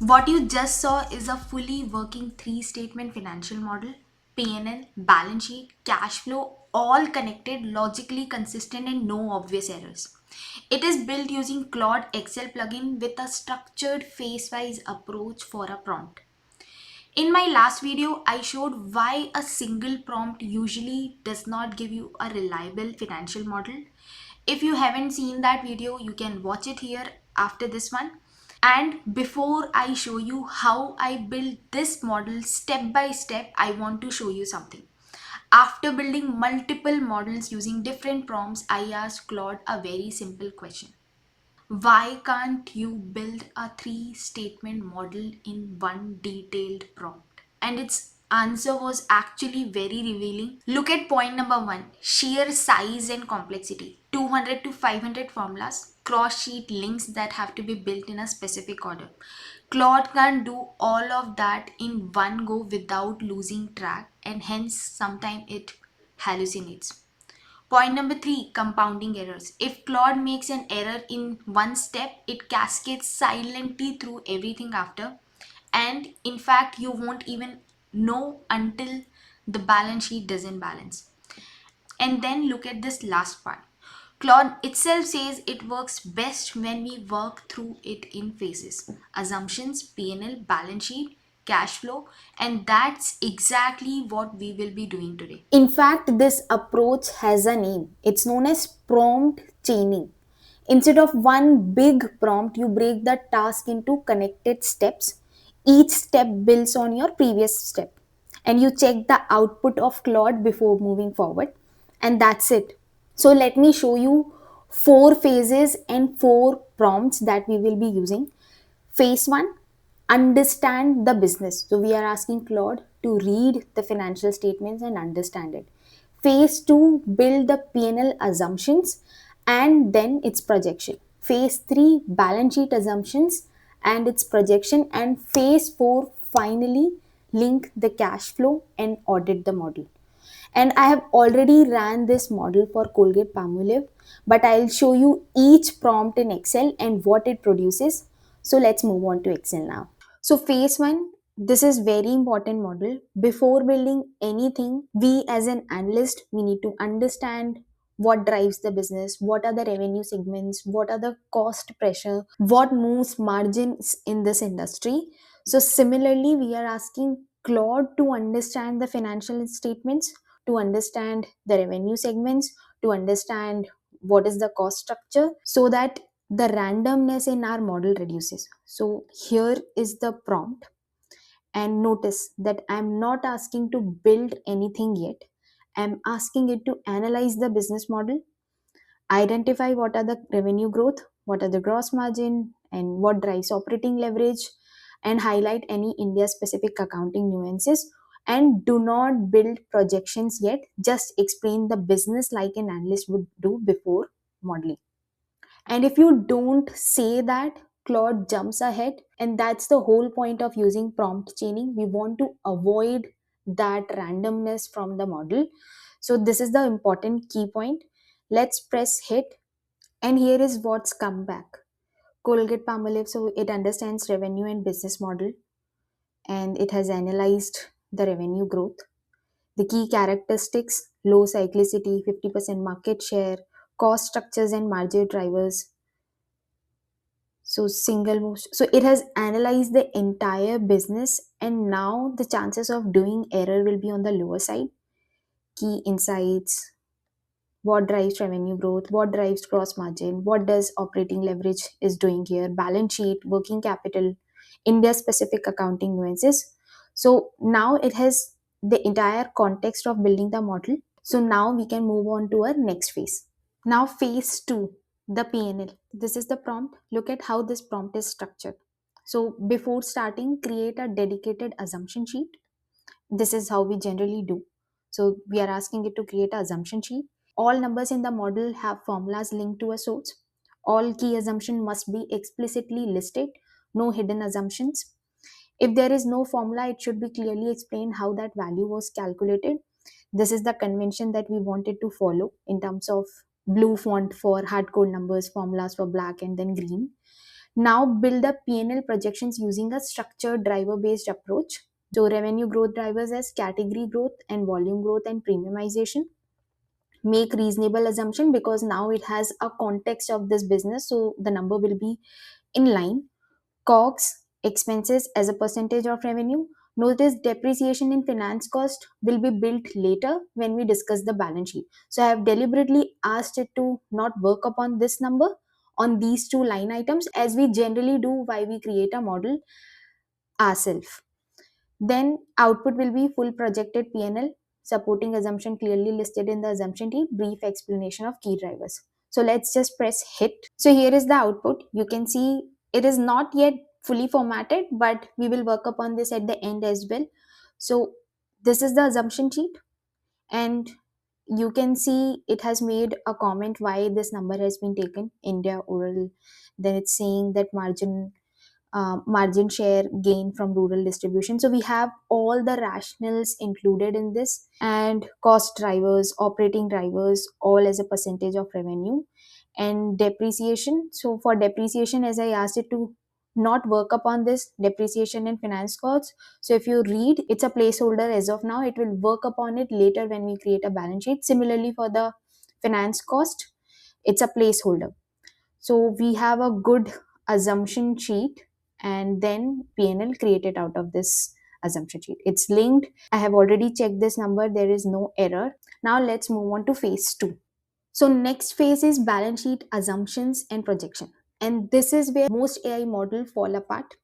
What you just saw is a fully working three statement financial model: P&L, balance sheet, cash flow, all connected, logically consistent, and no obvious errors. It is built using Claude Excel plugin with a structured phase-wise approach for a prompt. In my last video, I showed why a single prompt usually does not give you a reliable financial model. If you haven't seen that video, you can watch it here after this one. And before I show you how I build this model step by step, I want to show you something. After building multiple models using different prompts, I asked Claude a very simple question: why can't you build a three statement model in one detailed prompt? And its answer was actually very revealing. Look at point number one: sheer size and complexity. 200 to 500 formulas, cross sheet links that have to be built in a specific order. Claude can't do all of that in one go without losing track, and hence sometimes it hallucinates. Point number three: compounding errors. If Claude makes an error in one step, it cascades silently through everything after. And in fact, you won't even know until the balance sheet doesn't balance. And then look at this last part. Claude itself says it works best when we work through it in phases: assumptions, P&L, balance sheet, cash flow, and that's exactly what we will be doing today. In fact, this approach has a name. It's known as prompt chaining. Instead of one big prompt, you break the task into connected steps. Each step builds on your previous step. And you check the output of Claude before moving forward. And that's it. So let me show you four phases and four prompts that we will be using. Phase one: understand the business. So we are asking Claude to read the financial statements and understand it. Phase two: build the P&L assumptions and then its projection. Phase three: balance sheet assumptions and its projection. And phase four: finally link the cash flow and audit the model. And I have already ran this model for Colgate Palmolive, but I'll show you each prompt in Excel and what it produces. So let's move on to Excel now. So phase one, this is very important model. Before building anything, we as an analyst, we need to understand what drives the business, what are the revenue segments, what are the cost pressure, what moves margins in this industry. So similarly, we are asking Claude to understand the financial statements, to understand the revenue segments, to understand what is the cost structure, so that the randomness in our model reduces. So here is the prompt, and notice that I'm not asking to build anything yet. I'm asking it to analyze the business model, identify what are the revenue growth, what are the gross margin, and what drives operating leverage, and highlight any India specific accounting nuances. And do not build projections yet, just explain the business like an analyst would do before modeling. And if you don't say that, Claude jumps ahead. And that's the whole point of using prompt chaining. We want to avoid that randomness from the model. So, this is the important key point. Let's press hit. And here is what's come back: Colgate Palmolive. So, it understands revenue and business model, and it has analyzed the revenue growth. The key characteristics: low cyclicity, 50% market share, cost structures and margin drivers. So single most, so it has analyzed the entire business, and now the chances of doing error will be on the lower side. Key insights: what drives revenue growth, what drives gross margin, what does operating leverage is doing here, balance sheet, working capital, India specific accounting nuances. So now it has the entire context of building the model. So now we can move on to our next phase. Now, phase two, the PNL. This is the prompt. Look at how this prompt is structured. So, before starting, create a dedicated assumption sheet. This is how we generally do. So, we are asking it to create an assumption sheet. All numbers in the model have formulas linked to a source. All key assumption must be explicitly listed, no hidden assumptions. If there is no formula, it should be clearly explained how that value was calculated. This is the convention that we wanted to follow in terms of blue font for hard code numbers, formulas for black, and then green. Now build the P&L projections using a structured driver based approach. So revenue growth drivers as category growth and volume growth and premiumization. Make reasonable assumption because now it has a context of this business, so the number will be in line. COGS, expenses as a percentage of revenue. Notice depreciation in finance cost will be built later when we discuss the balance sheet. So I have deliberately asked it to not work upon this number on these two line items as we generally do while we create a model ourselves. Then output will be full projected P&L, supporting assumption clearly listed in the assumption sheet, brief explanation of key drivers. So let's just press hit. So here is the output. You can see it is not yet fully formatted, but we will work upon this at the end as well. So this is the assumption sheet, and you can see it has made a comment why this number has been taken, India oral. Then it's saying that margin share gain from rural distribution. So we have all the rationals included in this, and cost drivers, operating drivers, all as a percentage of revenue, and depreciation. So for depreciation, as I asked it to not work upon this depreciation and finance costs. So if you read, it's a placeholder as of now. It will work upon it later when we create a balance sheet. Similarly, for the finance cost, it's a placeholder. So we have a good assumption sheet and then PNL created out of this assumption sheet. It's linked. I have already checked this number. There is no error. Now let's move on to phase 2. So next phase is balance sheet assumptions and projection. And this is where most AI model fall apart.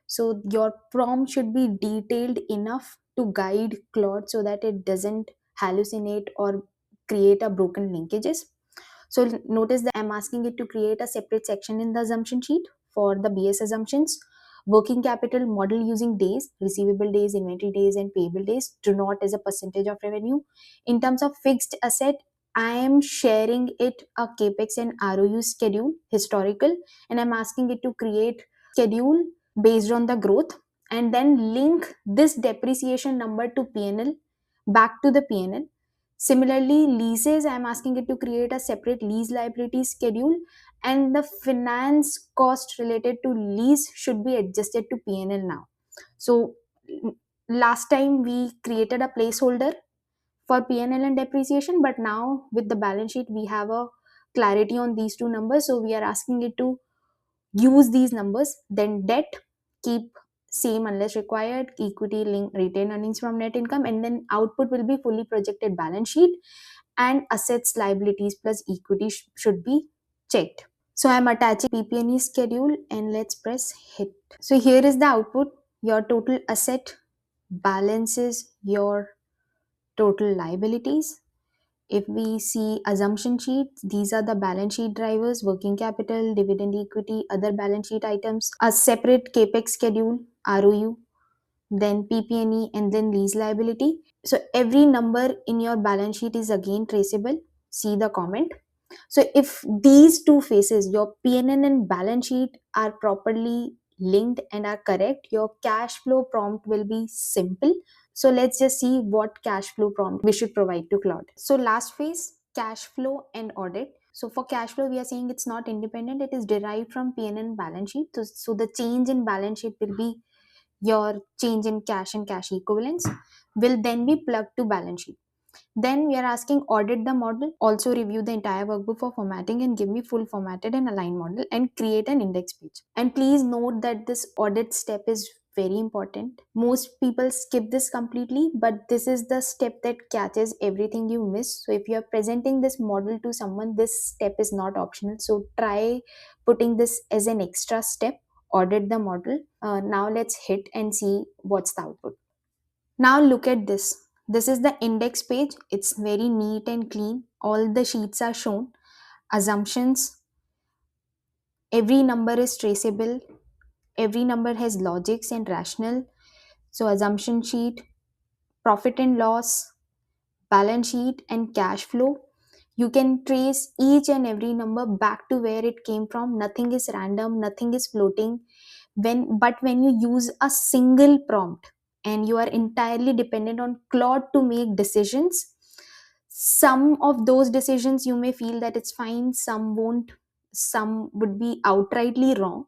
So your prompt should be detailed enough to guide Claude so that it doesn't hallucinate or create a broken linkages. So notice that I'm asking it to create a separate section in the assumption sheet for the BS assumptions. Working capital model using days, receivable days, inventory days, and payable days, do not as a percentage of revenue. In terms of fixed asset, I am sharing it a capex and ROU schedule, historical, and I'm asking it to create schedule based on the growth and then link this depreciation number to PNL, back to the PNL. Similarly, leases, I'm asking it to create a separate lease liability schedule, and the finance cost related to lease should be adjusted to P&L now. So, last time we created a placeholder for P&L and depreciation, but now with the balance sheet, we have a clarity on these two numbers. So, we are asking it to use these numbers. Then debt, keep same unless required, equity link retain earnings from net income, and then output will be fully projected balance sheet, and assets liabilities plus equity should be checked. So I'm attaching PP&E schedule and let's press hit. So here is the output. Your total asset balances your total liabilities. If we see assumption sheet, these are the balance sheet drivers: working capital, dividend, equity, other balance sheet items, a separate capex schedule, ROU, then PP&E, and then lease liability. So every number in your balance sheet is again traceable. See the comment. So if these two phases, your PNN and balance sheet, are properly linked and are correct, your cash flow prompt will be simple. So let's just see what cash flow prompt we should provide to Claude. So last phase, cash flow and audit. So for cash flow, we are saying it's not independent, it is derived from PNN balance sheet. So the change in balance sheet will be your change in cash and cash equivalents will then be plugged to balance sheet. Then we are asking audit the model, also review the entire workbook for formatting and give me full formatted and aligned model and create an index page. And please note that this audit step is very important. Most people skip this completely, but this is the step that catches everything you miss. So if you are presenting this model to someone, this step is not optional. So try putting this as an extra step. Audit the model. Now let's hit and see what's the output. Now look at this. This is the index page. It's very neat and clean. All the sheets are shown. Assumptions. Every number is traceable. Every number has logics and rational. So assumption sheet, profit and loss, balance sheet, and cash flow. You can trace each and every number back to where it came from. Nothing is random, nothing is floating. When you use a single prompt and you are entirely dependent on Claude to make decisions, some of those decisions you may feel that it's fine, some won't, some would be outrightly wrong.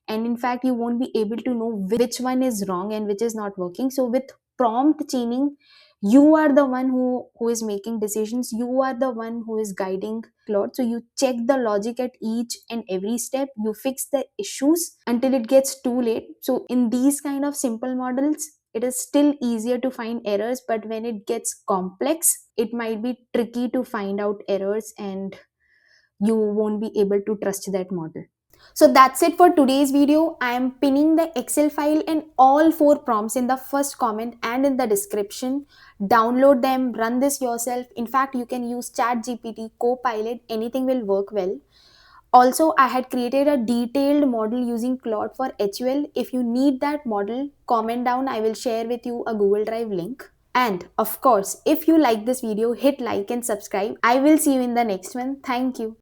and in fact you won't be able to know which one is wrong and which is not working. So with prompt chaining, you are the one who is making decisions, you are the one who is guiding Claude. So you check the logic at each and every step, you fix the issues until it gets too late. So in these kind of simple models, it is still easier to find errors, but when it gets complex, it might be tricky to find out errors, and you won't be able to trust that model. So that's it for today's video. I am pinning the Excel file and all four prompts in the first comment and in the description. Download them, run this yourself. In fact, you can use ChatGPT, Copilot, anything will work well. Also, I had created a detailed model using Claude for HUL. If you need that model, comment down. I will share with you a Google Drive link. And of course, if you like this video, hit like and subscribe. I will see you in the next one. Thank you.